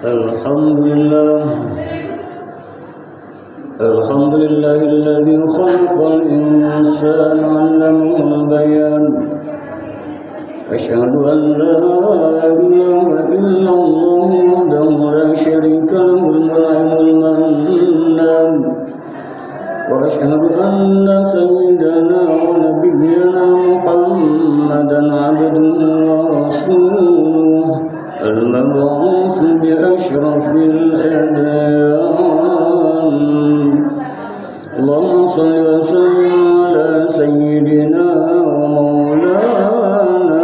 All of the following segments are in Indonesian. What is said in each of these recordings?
الحمد لله الحمد لله الذي خلق الإنسان علمه البيان أشهد أن لا إله إلا الله وحده لا شريك له المنعم المنان وأشهد أن سيدنا ونبينا محمدا عبده ورسوله المبعوث بأشرف الأديان اللهم صل وسلم على سيدنا ومولانا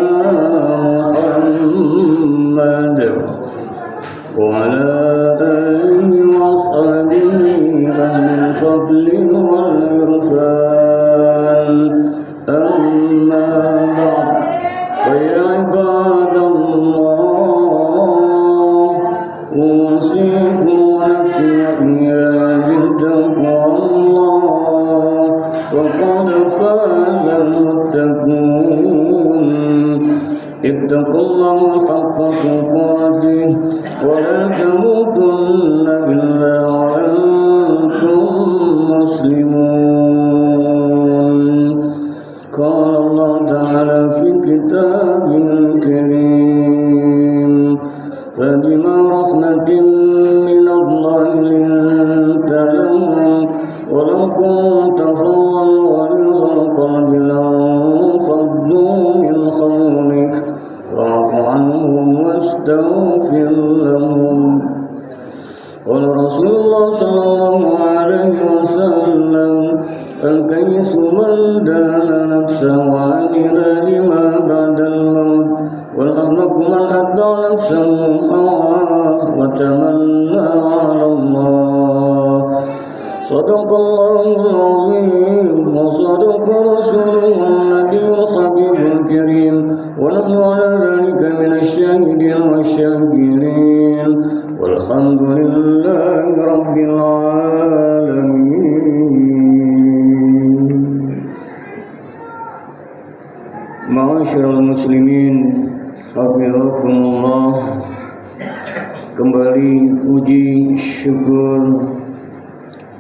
محمد وعلى آله وصحبه أهل الفضل والعرفان أما بعد فيا عباد الله أوصيكم ونفسي وإياي بتقوى الله وقد فاز المتقون اتقوا الله حق تقاته ولا تموتن إلا وأنتم مسلمون قال الله تعالى في كتابه الكريم فبما رحمة من الله لنت لهم ولو كنت فظا غليظ القلب لانفضوا من حولك فاعف عنهم واستغفر لهم قال رسول الله صلى الله عليه وسلم الكيس من دان نفسه وعمل لما بعد الموت والأحمق من أتبع نفسه هواه وتمنى على الله صدق الله العظيم وصدق رسوله النبي الحبيب الكريم ونحن على ذلك من الشاهدين والشاكرين والحمد لله رب العالمين. Ma'asyiral muslimin, hafizakumullah. Kembali puji syukur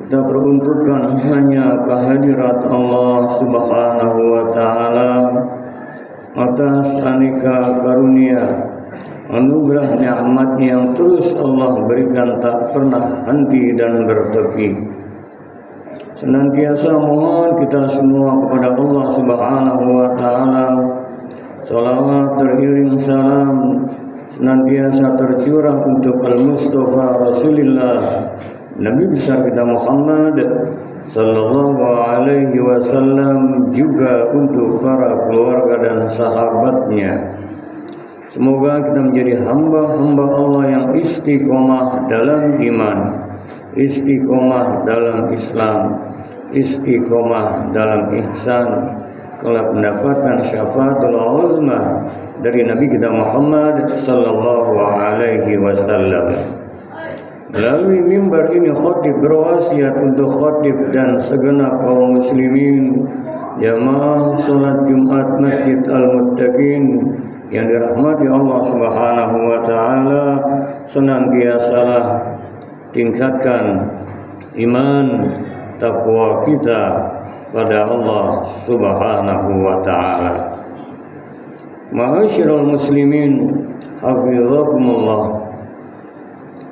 kita peruntukkan hanya kehadirat Allah Subhanahu wa taala atas aneka karunia, anugerah nikmat yang terus Allah berikan tak pernah henti dan bertepi. Senantiasa mohon kita semua kepada Allah Subhanahu wa taala salawat teriring salam senantiasa tercurah untuk Al-Mustafa Rasulullah Nabi besar kita Muhammad sallallahu alaihi wasallam, juga untuk para keluarga dan sahabatnya. Semoga kita menjadi hamba-hamba Allah yang istiqomah dalam iman, istiqomah dalam Islam, istiqomah dalam ihsan, kelak mendapatkan syafaatul uzma dari Nabi kita Muhammad sallallahu alaihi wasallam. Melalui mimbar ini khatib berwasiat untuk khatib dan segenap kaum muslimin jamaah salat Jumat Masjid Al-Muttaqin yang dirahmati Allah Subhanahu wa taala, senantiasalah tingkatkan iman takwa kita pada Allah Subhanahu wa taala. Ma'asyiral muslimin, hafizakumullah.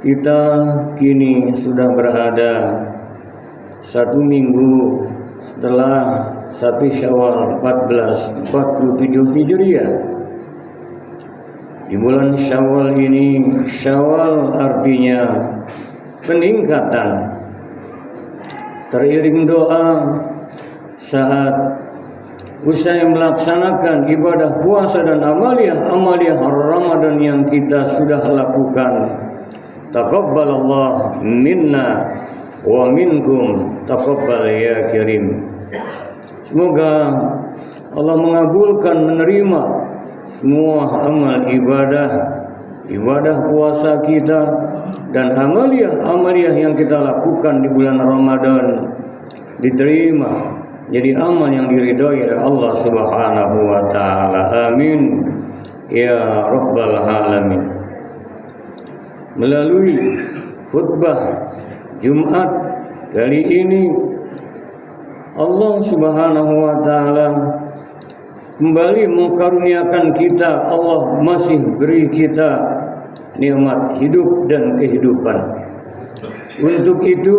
Kita kini sudah berada 1 minggu setelah 1 Syawal 1447 Hijriah. Di bulan Syawal ini, Syawal artinya peningkatan. Teriring doa saat usai melaksanakan ibadah puasa dan amaliyah Ramadan yang kita sudah lakukan. Taqabbalallah minna wa minkum taqabbal ya karim. Semoga Allah mengabulkan, menerima semua amal ibadah puasa kita dan amaliyah yang kita lakukan di bulan Ramadan diterima jadi amal yang diridhoi oleh Allah Subhanahu wa taala. Amin ya rabbal alamin. melalui khutbah Jumat kali ini Allah Subhanahu wa taala kembali mengkaruniakan kita. Allah masih beri kita nikmat hidup dan kehidupan. Untuk itu,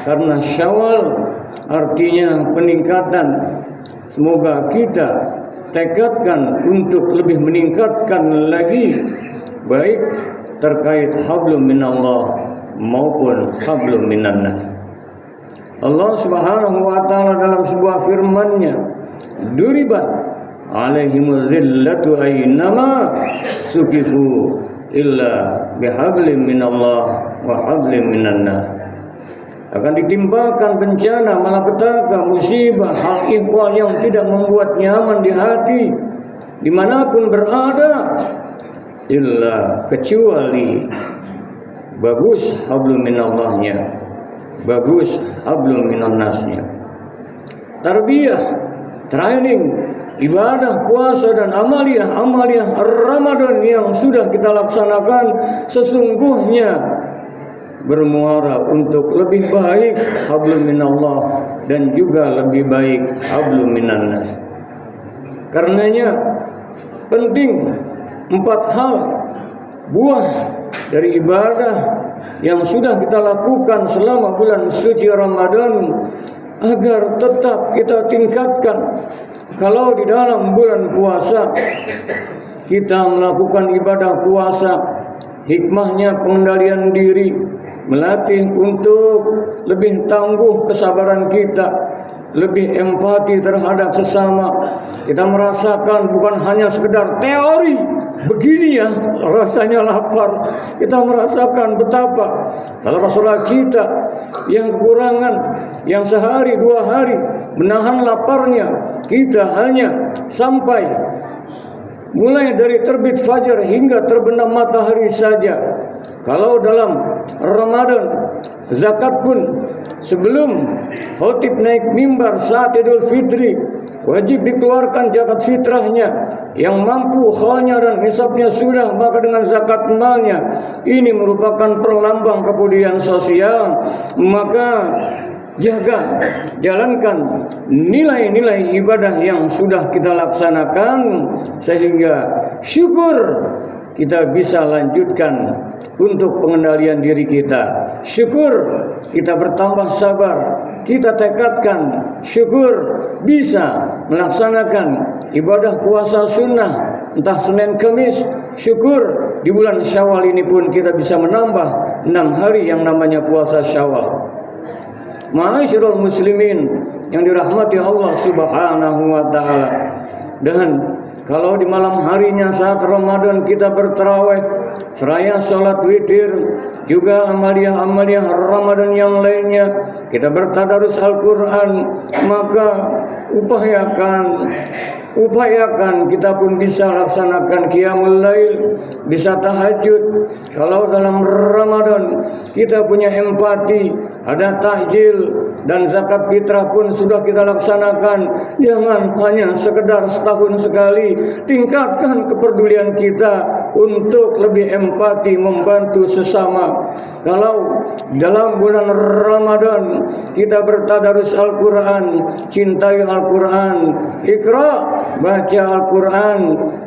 karena Syawal artinya peningkatan, semoga kita tekadkan untuk lebih meningkatkan lagi, baik terkait hablum minallah maupun hablum minannas. Allah Subhanahu wa taala dalam sebuah firman-Nya, duribat alaihimul zillatu aynama sukifu illa bihablim minallah wa hablim minannas. Akan ditimpakan bencana, malapetaka, musibah, hal ihwal yang tidak membuat nyaman di hati dimanapun berada, illa kecuali bagus hablum minallahnya, bagus hablum minannasnya. Tarbiyah, training, ibadah, puasa dan amaliyah Ramadan yang sudah kita laksanakan sesungguhnya bermuara untuk lebih baik hablum minallah dan juga lebih baik hablum minannas. Karenanya penting 4 hal buah dari ibadah yang sudah kita lakukan selama bulan suci Ramadan agar tetap kita tingkatkan. Kalau di dalam bulan puasa kita melakukan ibadah puasa, hikmahnya pengendalian diri, melatih untuk lebih tangguh kesabaran kita, lebih empati terhadap sesama. Kita merasakan bukan hanya sekedar teori, begini ya rasanya lapar. Kita merasakan betapa saudara-saudara kita yang kekurangan, yang sehari 2 hari menahan laparnya, kita hanya sampai mulai dari terbit fajar hingga terbenam matahari saja. Kalau dalam Ramadan, zakat pun sebelum khotib naik mimbar saat Idul Fitri wajib dikeluarkan zakat fitrahnya. Yang mampu khalnya dan nisabnya sudah, maka dengan zakat malnya, ini merupakan perlambang kepedulian sosial. Maka jalankan nilai-nilai ibadah yang sudah kita laksanakan sehingga syukur kita bisa lanjutkan untuk pengendalian diri kita. Syukur kita bertambah sabar, kita tekadkan syukur bisa melaksanakan ibadah puasa sunnah entah Senin Kamis. Syukur di bulan Syawal ini pun kita bisa menambah 6 hari yang namanya puasa Syawal. Ma'asyiral muslimin yang dirahmati Allah Subhanahu wa taala. Dan kalau di malam harinya saat Ramadan kita bertarawih, seraya salat witir, juga amaliyah Ramadan yang lainnya, kita bertadarus Al-Quran, maka upayakan kita pun bisa laksanakan qiyamul lail, bisa tahajud. Kalau dalam Ramadan kita punya empati, ada takjil dan zakat fitrah pun sudah kita laksanakan. Jangan hanya sekedar setahun sekali, tingkatkan kepedulian kita untuk lebih empati membantu sesama. Kalau dalam bulan Ramadan kita bertadarus Al-Quran, cintai Al-Quran, Iqra, baca Al-Quran,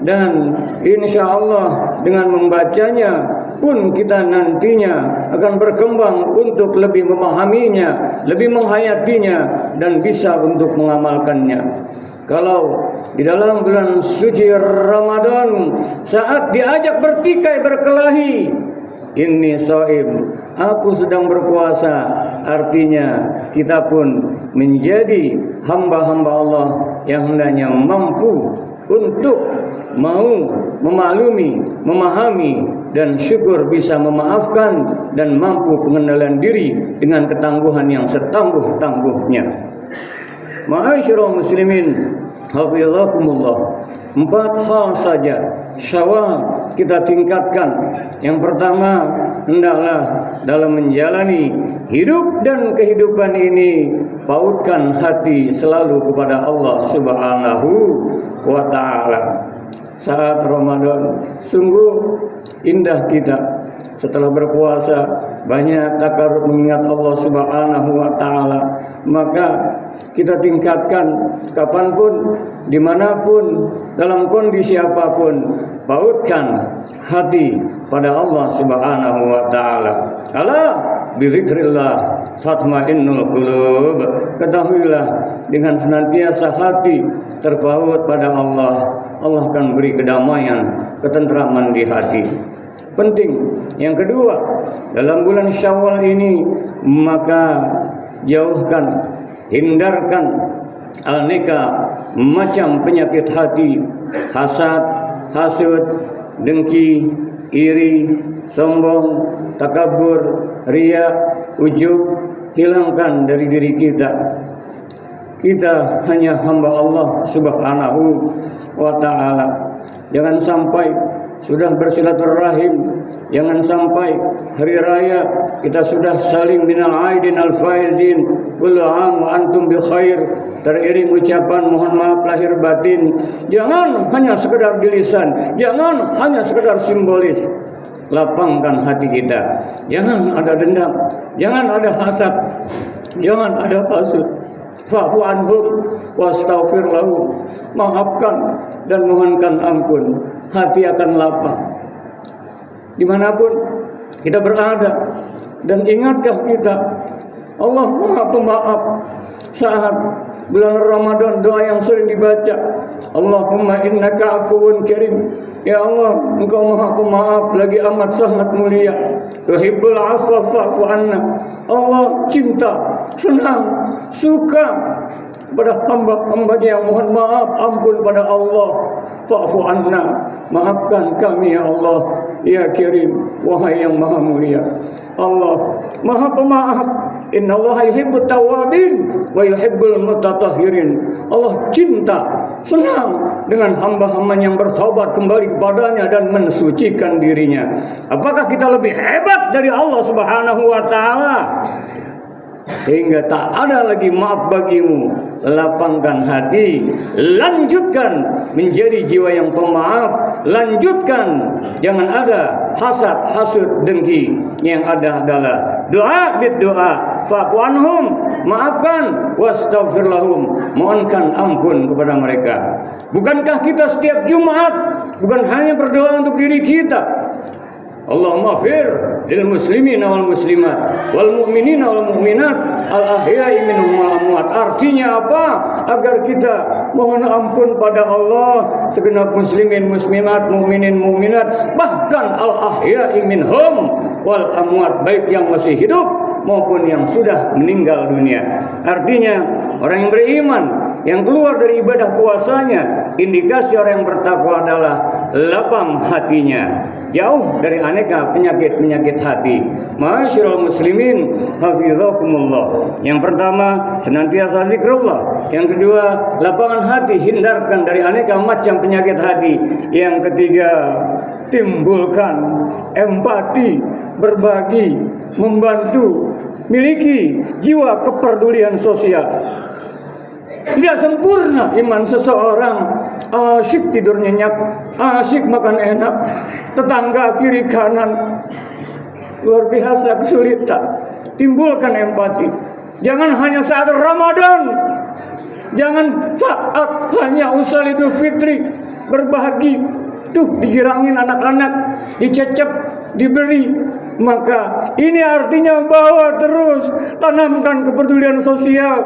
dan insya Allah dengan membacanya pun kita nantinya akan berkembang untuk lebih memahaminya, lebih menghayatinya, dan bisa untuk mengamalkannya. Kalau di dalam bulan suci Ramadan saat diajak bertikai berkelahi, inni shaim, aku sedang berpuasa, artinya kita pun menjadi hamba-hamba Allah yang hendaknya mampu untuk mau memaklumi, memahami, dan syukur bisa memaafkan dan mampu pengendalian diri dengan ketangguhan yang setangguh-tangguhnya. Ma'asyiral muslimin, hafizakumullah. 4 hal saja Syawal kita tingkatkan. Yang pertama, hendaklah dalam menjalani hidup dan kehidupan ini pautkan hati selalu kepada Allah Subhanahu wa taala. Saat Ramadan sungguh indah kita setelah berpuasa banyak takarrub mengingat Allah Subhanahu wa taala, maka kita tingkatkan kapanpun, dimanapun, dalam kondisi apapun, pautkan hati pada Allah Subhanahu wa taala. Ala bizikrillah tatmainnul qulub. Ketahuilah, dengan senantiasa hati terpaut pada Allah, Allah akan beri kedamaian, ketentraman di hati. Penting. Yang kedua, dalam bulan Syawal ini maka jauhkan, hindarkan aneka macam penyakit hati, hasad, hasud, dengki, iri, sombong, takabur, riya, ujub. Hilangkan dari diri kita. Kita hanya hamba Allah Subhanahu wa ta'ala. Jangan sampai sudah bersilaturahim, jangan sampai hari raya kita sudah saling minal aidin al faizin, kullu am wa antum bi khair, teriring ucapan mohon maaf lahir batin. Jangan hanya sekedar di lisan, jangan hanya sekedar simbolis. Lapangkan hati kita. Jangan ada dendam, jangan ada hasad, jangan ada hasud. Fa'fu anhum wastaghfir lahum. Maafkan dan mohonkan ampun. Hati akan lapang dimanapun kita berada. Dan ingatkah kita, Allah Maha Pemaaf. Saat bulan Ramadan, doa yang sering dibaca, Allahumma innaka afuwun karim. Ya Allah, Engkau Maha Pemaaf lagi amat sangat mulia. Tuhibbul afwa fa'fu anna. Allah cinta, senang, suka pada hamba-hambanya yang mohon maaf, ampun pada Allah. Fa'fu anna, maafkan kami ya Allah, ya Karim, wahai yang maha mulia. Allah Maha Pemaaf. Innallaha yuhibbut tawwabin wa yuhibbul mutatahhirin. Allah cinta, senang dengan hamba-hamba yang bertaubat kembali kepadanya dan mensucikan dirinya. Apakah kita lebih hebat dari Allah Subhanahu wa taala? Sehingga tak ada lagi maaf bagimu. Lapangkan hati, lanjutkan menjadi jiwa yang pemaaf, lanjutkan, jangan ada hasad, hasud, dengki. Yang ada adalah doa berdoa, fa'fu anhum, maafkan, wastaghfir lahum, mohonkan ampun kepada mereka. Bukankah kita setiap Jumat bukan hanya berdoa untuk diri kita? Allahumma fir lil muslimin wal muslimat wal mu'minin wal mu'minat al ahya'i minhum wal amwat. Artinya apa? Agar kita mohon ampun pada Allah segenap muslimin muslimat, mukminin mukminat, bahkan al ahya'i minhum wal amwat, baik yang masih hidup maupun yang sudah meninggal dunia. Artinya orang yang beriman yang keluar dari ibadah puasanya, indikasi orang yang bertakwa adalah lapang hatinya, jauh dari aneka penyakit-penyakit hati. Ma'asyiral muslimin hafizakumullah. Yang pertama, senantiasa zikrullah. Yang kedua, lapangan hati, hindarkan dari aneka macam penyakit hati. Yang ketiga, timbulkan empati, berbagi, membantu, miliki jiwa kepedulian sosial. Tidak sempurna iman seseorang. Asyik tidur nyenyak, asyik makan enak, tetangga kiri kanan, luar biasa kesulitan. Timbulkan empati. Jangan hanya saat Ramadan, jangan saat hanya usai Idul Fitri berbagi. Tuh digirangin anak-anak, dicecep, diberi. Maka ini artinya bawa terus, tanamkan kepedulian sosial.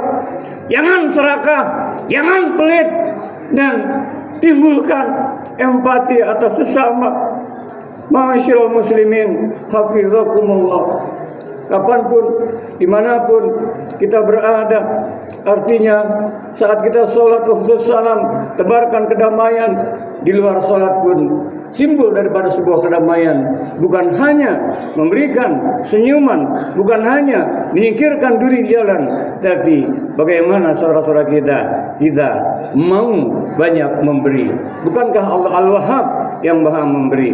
Jangan serakah, jangan pelit, dan timbulkan empati atas sesama. Ma'asyiral muslimin hafizakumullah. Kapanpun, dimanapun kita berada, artinya saat kita sholat khusus salam, tebarkan kedamaian. Di luar sholat pun simbol daripada sebuah kedamaian. Bukan hanya memberikan senyuman, bukan hanya menyingkirkan duri di jalan, tapi bagaimana saudara-saudara kita mau banyak memberi. Bukankah Allah Al-Wahhab yang maha memberi?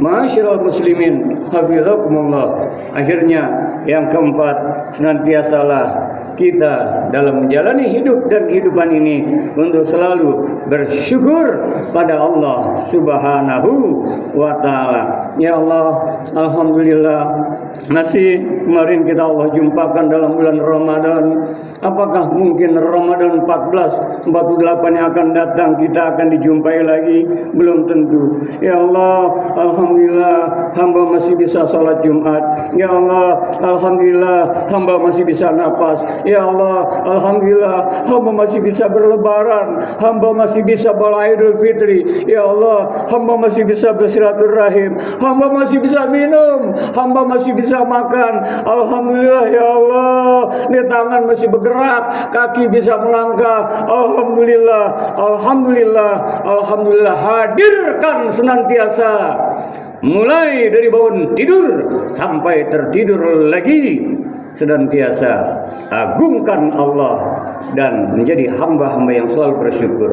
Ma'asyiral muslimin hafizakumullah. Akhirnya yang keempat, senantiasalah kita dalam menjalani hidup dan kehidupan ini untuk selalu bersyukur pada Allah Subhanahu wa Ta'ala. Ya Allah, alhamdulillah masih kemarin kita Allah jumpakan dalam bulan Ramadan. Apakah mungkin Ramadan 1448 yang akan datang kita akan dijumpai lagi? Belum tentu. Ya Allah, alhamdulillah hamba masih bisa sholat Jumat. Ya Allah, alhamdulillah hamba masih bisa napas. Ya Allah, alhamdulillah hamba masih bisa berlebaran. Hamba masih bisa Idul Fitri. Ya Allah, hamba masih bisa bersilaturahim. Hamba masih bisa minum. Hamba masih bisa makan. Alhamdulillah ya Allah. Ini tangan masih bergerak, kaki bisa melangkah. Alhamdulillah, alhamdulillah, alhamdulillah. Hadirkan senantiasa, mulai dari bangun tidur sampai tertidur lagi, senantiasa agungkan Allah dan menjadi hamba-hamba yang selalu bersyukur.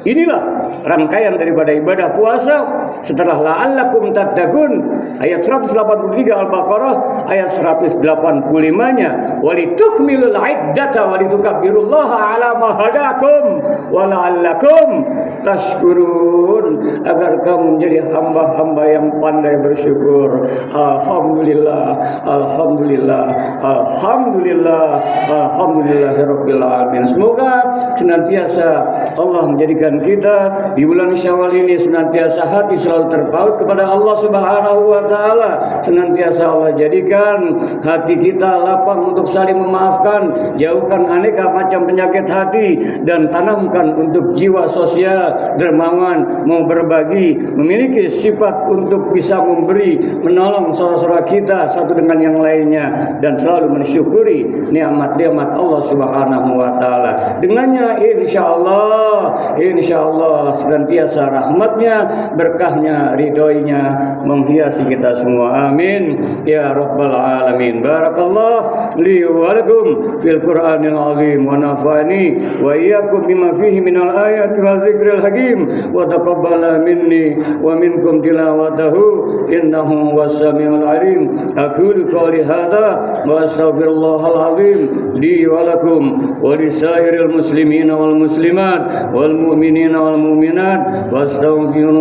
Inilah rangkaian daripada ibadah puasa setelah la'allakum tattaqun ayat 183 Al-Baqarah, ayat 185-nya walitukmilul iddata walitukabbirullaha ala ma hadakum wa la'allakum tashkurun, agar kamu menjadi hamba-hamba yang pandai bersyukur. Alhamdulillah, alhamdulillah, alhamdulillah, alhamdulillahirabbil alamin. Semoga senantiasa Allah menjadikan kita di bulan Syawal ini senantiasa hati selalu terpaut kepada Allah Subhanahu wa Ta'ala. Senantiasa Allah jadikan hati kita lapang untuk saling memaafkan, jauhkan aneka macam penyakit hati, dan tanamkan untuk jiwa sosial, dermawan, mau berbagi, memiliki sifat untuk bisa memberi, menolong saudara-saudara kita satu dengan yang lainnya, dan selalu mensyukuri nikmat-nikmat Allah Subhanahu wa Ta'ala. Dengannya insya Allah senantiasa rahmatnya, berkahnya, ridhoinya menghiasi kita semua. Amin ya rabbal alamin. Barakallah li wa lakum fil Qur'anil azim wa nafa'ani wa iyyakum bima fihi minal ayati wa dzikril hakim wa taqabbala minni wa minkum tilawatahu innahu was-sami'ul alim. Aqulu qawli hadza wa astaghfirullahal azim li wa lakum wa lisairil muslimina wal muslimat wal mu'minina wal mu'minat wastaghfiruhu